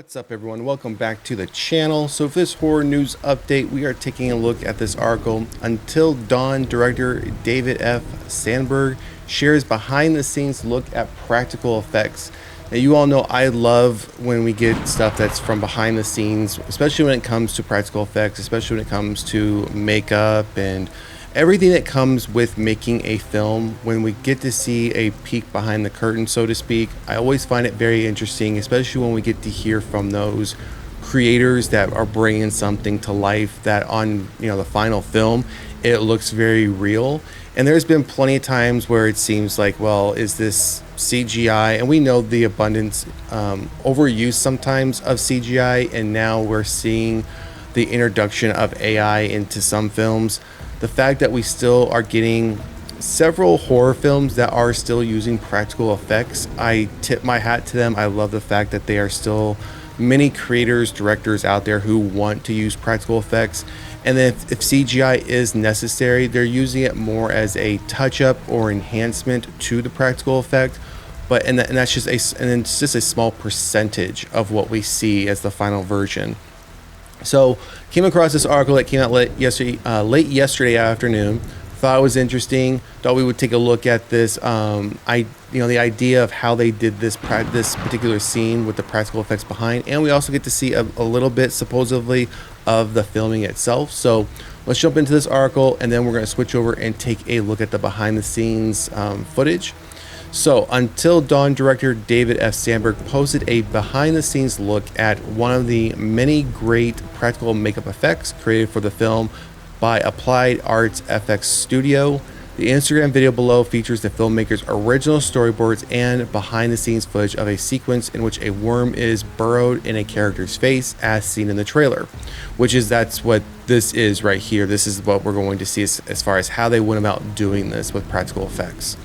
What's up, everyone? Welcome back to the channel. So for this horror news update, we are taking a look at this article. Until Dawn director David F. Sandberg shares behind the scenes look at practical effects. Now, you all know I love when we get stuff that's from behind the scenes, especially when it comes to practical effects, especially when it comes to makeup and everything that comes with making a film. When we get to see a peek behind the curtain, so to speak, I always find it very interesting, especially when we get to hear from those creators that are bringing something to life that on the final film it looks very real. And there's been plenty of times where it seems like, well, is this CGI? And we know the abundance overuse sometimes of CGI, and now we're seeing the introduction of AI into some films. The fact that we still are getting several horror films that are still using practical effects, I tip my hat to them. I love the fact that there are still many creators, directors out there who want to use practical effects. And then if CGI is necessary, they're using it more as a touch-up or enhancement to the practical effect. And that's just it's just a small percentage of what we see as the final version. So came across this article that came out late yesterday afternoon. Thought it was interesting. Thought we would take a look at this. The idea of how they did this particular scene with the practical effects behind, and we also get to see a little bit supposedly of the filming itself. So let's jump into this article, and then we're going to switch over and take a look at the behind the scenes footage. So, Until Dawn director David F. Sandberg posted a behind-the-scenes look at one of the many great practical makeup effects created for the film by Applied Arts FX Studio. The Instagram video below features the filmmaker's original storyboards and behind-the-scenes footage of a sequence in which a worm is burrowed in a character's face, as seen in the trailer. That's what this is right here. This is what we're going to see as far as how they went about doing this with practical effects.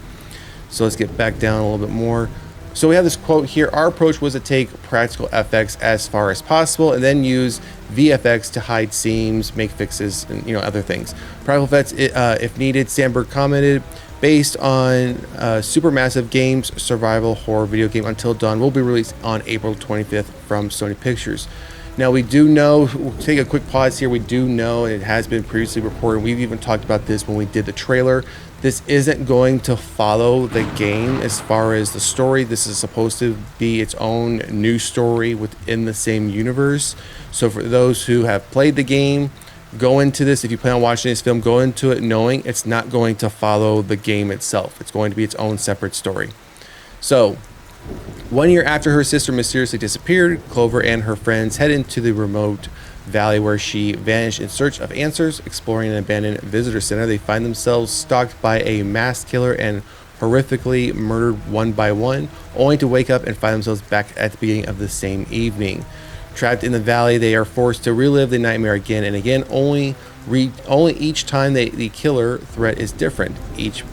So let's get back down a little bit more. So we have this quote here. Our approach was to take practical effects as far as possible and then use VFX to hide seams, make fixes, and other things. Practical effects, if needed, Sandberg commented, based on Supermassive Games survival horror video game Until Dawn will be released on April 25th from Sony Pictures. Now we do know, we'll take a quick pause here, we do know, and it has been previously reported, we've even talked about this when we did the trailer, this isn't going to follow the game as far as the story. This is supposed to be its own new story within the same universe. So for those who have played the game, go into this, if you plan on watching this film, go into it knowing it's not going to follow the game itself. It's going to be its own separate story. So 1 year after her sister mysteriously disappeared, Clover and her friends head into the remote valley where she vanished in search of answers. Exploring an abandoned visitor center, they find themselves stalked by a mass killer and horrifically murdered one by one, only to wake up and find themselves back at the beginning of the same evening. Trapped in the valley, they are forced to relive the nightmare again and again, only each time the killer threat is different, each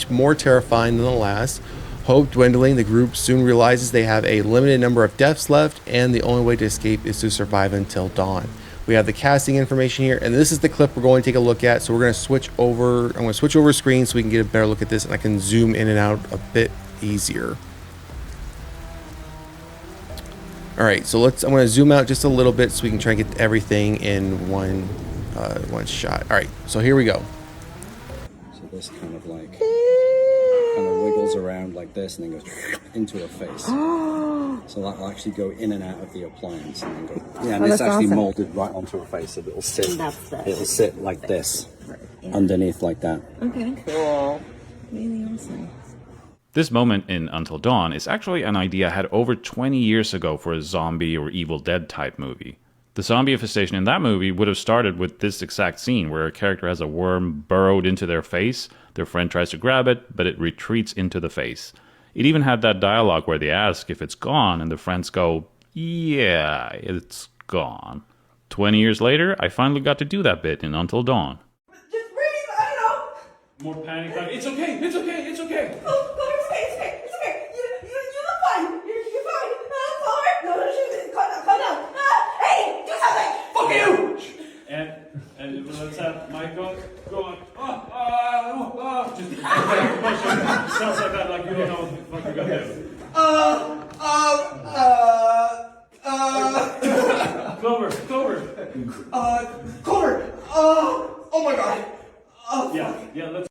more terrifying than the last. Hope dwindling, the group soon realizes they have a limited number of deaths left, and the only way to escape is to survive until dawn. We have the casting information here, and this is the clip we're going to take a look at. So we're going to switch over. I'm going to switch over screen so we can get a better look at this, and I can zoom in and out a bit easier. All right, so I'm going to zoom out just a little bit so we can try and get everything in one shot. All right, so here we go. So this kind of wiggles around like this and then goes into her face. So that will actually go in and out of the appliance and then go. Yeah, and it's actually molded right onto her face, so it'll sit. It'll sit like this, underneath like that. Okay. Cool. Really awesome. This moment in Until Dawn is actually an idea I had over 20 years ago for a zombie or Evil Dead type movie. The zombie infestation in that movie would have started with this exact scene where a character has a worm burrowed into their face, their friend tries to grab it, but it retreats into the face. It even had that dialogue where they ask if it's gone, and the friends go, yeah, it's gone. 20 years later, I finally got to do that bit in Until Dawn. Just breathe, I don't know. More panic, like, it's okay, it's okay, it's okay. Oh, it's okay. You look fine. You're fine. Forward. No, calm down. Hey, do something. Fuck you! And let's have Michael go on. Just sounds like that, like you don't know what the fuck you got to do. Connor! Oh my god! Yeah, let's.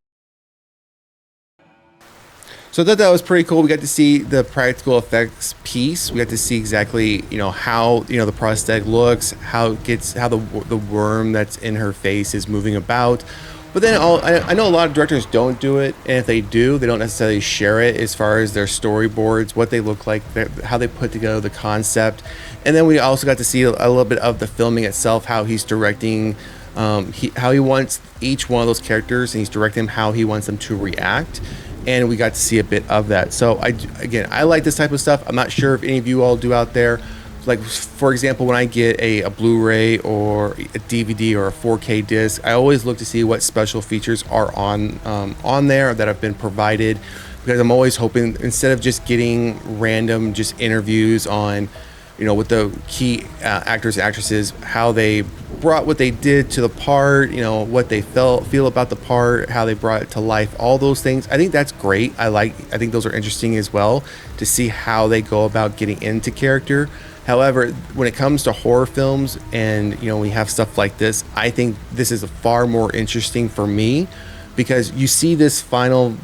So I thought that was pretty cool. We got to see the practical effects piece. We got to see exactly, how, the prosthetic looks, how the worm that's in her face is moving about. But then I know a lot of directors don't do it, and if they do, they don't necessarily share it as far as their storyboards, what they look like, how they put together the concept. And then we also got to see a little bit of the filming itself, how he's directing, how he wants each one of those characters, and he's directing them how he wants them to react. And we got to see a bit of that. So I like this type of stuff. I'm not sure if any of you all do out there. Like, for example, when I get a Blu-ray or a DVD or a 4K disc, I always look to see what special features are on there that have been provided, because I'm always hoping, instead of just getting random just interviews on, with the key actors and actresses, how they brought what they did to the part, what they feel about the part, how they brought it to life, all those things. I think that's great. I think those are interesting as well, to see how they go about getting into character. However, when it comes to horror films and, we have stuff like this, I think this is far more interesting for me, because you see this final,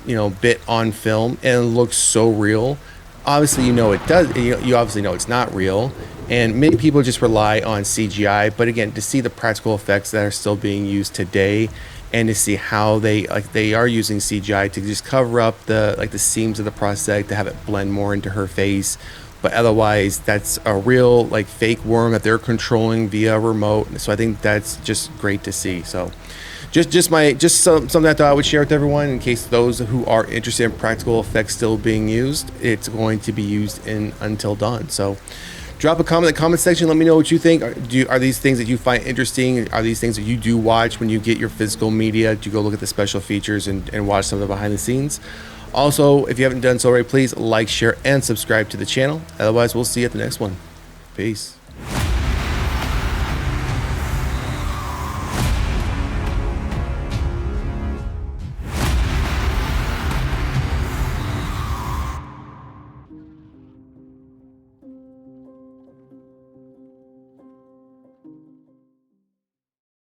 bit on film and it looks so real. Obviously, it does. You obviously know it's not real. And many people just rely on CGI. But again, to see the practical effects that are still being used today, and to see how they are using CGI to just cover up the seams of the prosthetic, to have it blend more into her face. But otherwise, that's a real fake worm that they're controlling via remote. So I think that's just great to see. So something I thought I would share with everyone, in case those who are interested in practical effects still being used. It's going to be used in Until Dawn. So drop a comment in the comment section. Let me know what you think. Are these things that you find interesting? Are these things that you do watch when you get your physical media? Do you go look at the special features and watch some of the behind the scenes? Also, if you haven't done so already, please like, share, and subscribe to the channel. Otherwise, we'll see you at the next one. Peace.